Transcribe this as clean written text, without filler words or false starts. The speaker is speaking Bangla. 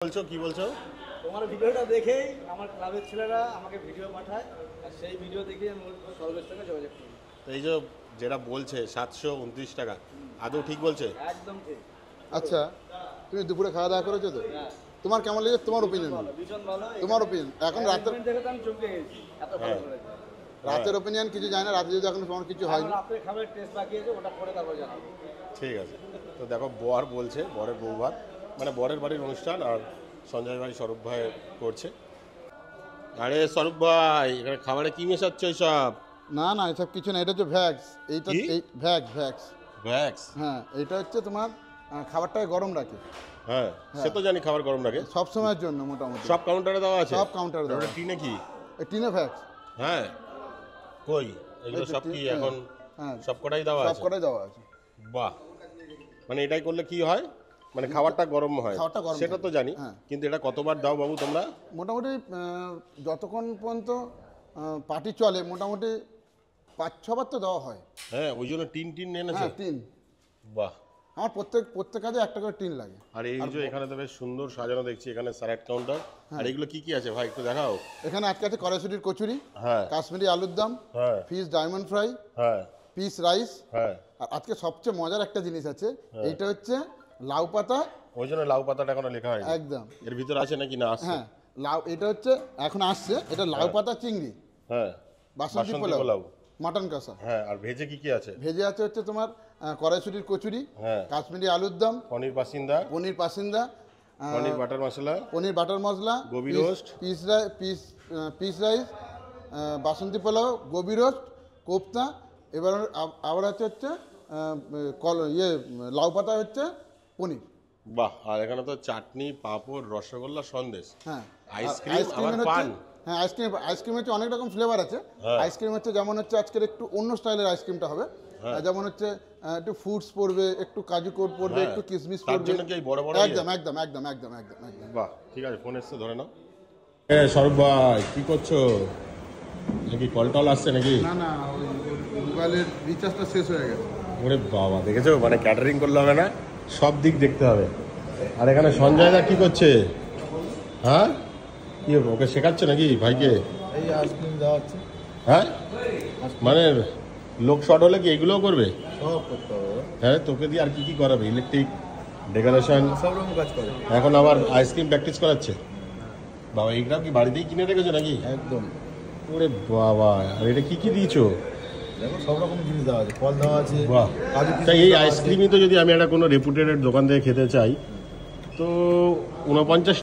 বলছো কি বলছো? তোমার ভিডিওটা দেখেই আমার ক্লাবের ছেলেরা আমাকে ভিডিও পাঠায়, আর সেই ভিডিও দেখেই আমি সর্বের সঙ্গে যোগাযোগ করি। তো এই যে যেটা বলছে 729 টাকা, আদৌ ঠিক বলছে? একদম ঠিক। আচ্ছা, তুমি দুপুরে খাওয়া দাওয়া করেছো তো? হ্যাঁ, তোমার কেমন লেগেছে? তোমার ওপিনিয়ন, ভীষণ ভালো। তোমার ওপিনিয়ন। এখন রাতের দেখে তো আমি চমকে গেছি, এত ভালো করেছে। রাতের ওপিনিয়ন কিছু জানি না, রাতে যদি এখন তোমার কিছু হয়নি। রাত্রে খাবারের টেস্ট বাকি আছে, ওটা পরে তারপর জানাবো। ঠিক আছে। তো দেখো বর বলছে, বরের বৌভাত মানে বরের বাড়ির অনুষ্ঠান, আর সঞ্জয় ভাই স্বরূপ ভাই করছে। আরে স্বরূপ ভাই, এখানে খাবারে কি মেশাচ্ছ এইসব? না না, এসব কিছু না, এটা হচ্ছে ভ্যাক্স। এইটা কি? এই ভ্যাক্স। ভ্যাক্স? হ্যাঁ, এটা হচ্ছে তোমার খাবারটাকে গরম রাখে হ্যাঁ, সে তো জানি খাবার গরম রাখে। সব সময়ের জন্য মোটামুটি। সব কাউন্টারে দেওয়া আছে? সব কাউন্টারে দেওয়া ওটা টিনে কি? টিনে ভ্যাক্স। হ্যাঁ, কই এগুলো সব কি এখন? হ্যাঁ, সব কটাই দেওয়া সব আছে? কটাই দেওয়া আছে। বাহ, মানে এটাই করলে কি হয়, মানে খাবারটা গরম হয়? খাবারটা গরম সেটা থাকে। তো জানি, হ্যাঁ। কিন্তু এটা কতবার দাও বাবু তোমরা? মোটামুটি যতক্ষণ পর্যন্ত পার্টি চলে মোটামুটি 5-6 বার তো দেওয়া হয়। হ্যাঁ, ওই জন্য টিন টিন এনেছে। হ্যাঁ, টিন। বাহ। আমার প্রত্যেক কাজে একটা করে টিন লাগে। আর এই যে এখানে তো বেশ সুন্দর সাজানো দেখছি, এখানে স্যালাড কাউন্টার। আর এগুলো কি কি আছে ভাই, একটু দেখাও। এখানে আজকে আছে কড়াইশুটির কচুরি, হ্যাঁ কাশ্মীরি আলুর দম, হ্যাঁ ফিশ ডায়মন্ড ফ্রাই, হ্যাঁ পিস রাইস। হ্যাঁ। আর আজকে সবচেয়ে মজার একটা জিনিস আছে, এইটা হচ্ছে লাউ পাতা। ওই জন্য লাউ পাতাটা এখনো লেখা হয়নি। একদম। এর ভিতরে আছে নাকি না আসছে? হ্যাঁ, লাউ, এটা হচ্ছে এখন আসছে, এটা লাউ পাতা চিংড়ি, হ্যাঁ, বাসন্তী বাসন্তী পোলাও, পোলাও। মাটন কষা। হ্যাঁ, আর ভেজে কি কি আছে? ভেজে আছে হচ্ছে তোমার কড়াইশুটির কচুরি, হ্যাঁ, কাশ্মীরি আলুর দম, পনির পাসিন্দা, পনির পাসিন্দা, পনির বাটার মশলা, পনির বাটার মশলা, গোবি রোস্ট, পিস রাইস, বাসন্তী পোলাও, গোবি রোস্ট, কোপ্তা। এবার আবার হচ্ছে লাউ পাতা হচ্ছে পনির। বাহ। আর এখানে তো চাটনি, পাঁপড়, রসগোল্লা, সন্দেশ, হ্যাঁ, আইসক্রিম, আবার পান। হ্যাঁ, আইসক্রিম হচ্ছে অনেক রকম ফ্লেভার আছে। হ্যাঁ। আইসক্রিম হচ্ছে যেমন হচ্ছে আজকের একটু অন্য স্টাইলের আইসক্রিমটা হবে। যেমন হচ্ছে একটু ফ্রুটস পড়বে, একটু কাজু কোট পড়বে, একটু কিশমিশ তার পড়বে। জন্য কি এই বড় বড়? একদম একদম একদম একদম একদম একদম। বাহ, ঠিক আছে, ফোন এসছে, ধরে নাও। স্বরূপ ভাই কি করছো? নাকি কল টল আসছে নাকি? না না, মোবাইলের রিচার্জটা শেষ হয়ে গেছে। ওরে বাবা, দেখেছো, মানে ক্যাটারিং করলে হবে না, সব দিক দেখতে হবে। আর এখানে সঞ্জয় দা কি করছে? হ্যাঁ, কি ওকে শেখাচ্ছ নাকি ভাইকে? এই আইসক্রিম দেওয়া হচ্ছে। হ্যাঁ, মানে লোক শর্ট হলে কি এগুলোও করবে? সব করতে হবে। হ্যাঁ, তোকে দিয়ে আর কি কি করাবে? ইলেকট্রিক, ডেকোরেশন, সব রকম কাজ করে। এখন আবার আইসক্রিম প্র্যাকটিস করাচ্ছে। বাবা, এইগুলো কি বাড়িতেই কিনে রেখেছো নাকি? একদম। ওরে বাবা, আর এটা কি কি দিয়েছো? দেখো, সব রকম জিনিস দেওয়া আছে, ফল দেওয়া আছে। বাহ। তাই এই আইসক্রিমই তো যদি আমি একটা কোনো রেপুটেড দোকান থেকে খেতে চাই, তো 49